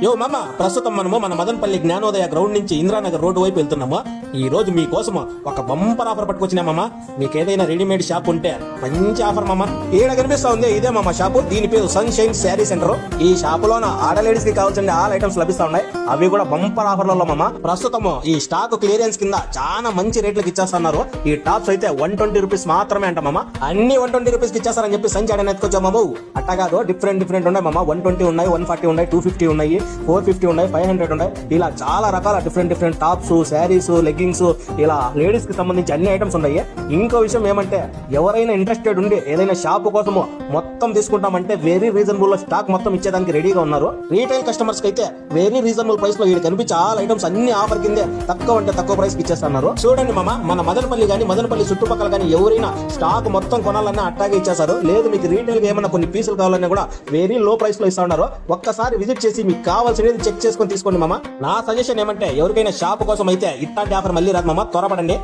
యో మామ, ప్రస్తుతం మనము మన మదనపల్లి జ్ఞానోదయ గ్రౌండ్ నుంచి ఇంద్రానగర్ రోడ్డు వైపు వెళ్తున్నాము. ఈ రోజు మీకోసం ఒక బంపర్ ఆఫర్ పట్టుకొచ్చినా మామ. మీకు ఏదైనా రెడీమేడ్ షాప్ ఉంటే మంచి ఆఫర్ మామ. ఈడ కనిపిస్తా ఉంది ఇదే మామ షాపు. దీని పేరు సన్షైన్ శారీ సెంటర్. ఈ షాపులోన ఆడ లేడీస్ కి కావాల్సిన ఆల్ ఐటమ్స్ లభిస్తా ఉన్నాయి. అవి కూడా బంపర్ ఆఫర్లలో మామ. ప్రస్తుతం ఈ స్టాక్ క్లియరెన్స్ కింద చాలా మంచి రేట్లకు ఇచ్చేస్తున్నారు. ఈ టాప్స్ అయితే 120 రూపీస్ మాత్రమే అంట మామ. అన్ని 120 రూపీస్ కి ఇచ్చేస్తారని చెప్పి సంచి ఆడ ఎత్తుకొచ్చాము మామ. అట్టగాదు, డిఫరెంట్ ఉన్నాయి మామ. 120 ఉన్నాయి, 140 ఉన్నాయి, 250 ఉన్నాయి, 450 ఉన్నాయి, 500 ఉన్నాయి. ఇలా చాలా రకాల డిఫరెంట్ టాప్స్, శారీస్, లెగ్గింగ్స్, ఇలా లేడీస్ కి సంబంధించి అన్ని ఐటమ్స్ ఉన్నాయి. ఇంకో విషయం ఏమంటే, ఎవరైనా ఇంట్రెస్టెడ్ ఉండి ఏదైనా షాప్ కోసము మొత్తం తీసుకుంటామంటే వెరీ రీజనబుల్ లో స్టాక్ మొత్తం ఇచ్చేదానికి రెడీగా ఉన్నారు. రీటైల్ కస్టమర్స్ కి అయితే వెరీ రీజనబుల్ ప్రైస్ లో కనిపించే ఆల్ ఐటమ్స్ అన్ని ఆఫర్ కిందే తక్కువ అంటే తక్కువ ప్రైస్ కి ఇచ్చేస్తున్నారు. చూడండి మామ, మన మదనపల్లి గానీ మదనపల్లి చుట్టుపక్కల కానీ ఎవరైనా స్టాక్ మొత్తం కొనాలన్నా అట్టాగే ఇచ్చేస్తారు. లేదు మీకు రీటైల్ గా ఏమైనా కొన్ని పీసులు కావాలన్నా కూడా వెరీ లో ప్రైస్ లో ఇస్తా ఉన్నారు. ఒక్కసారి విజిట్ చేసి మీకు కావాల్సినది చెక్ చేసుకొని తీసుకోండి మామ. నా సజెషన్ ఏమంటే, ఎవరికైనా షాప్ కోసం అయితే ఇట్లాంటి ఆఫర్ మళ్ళీ రాదు మామ, త్వరపడండి.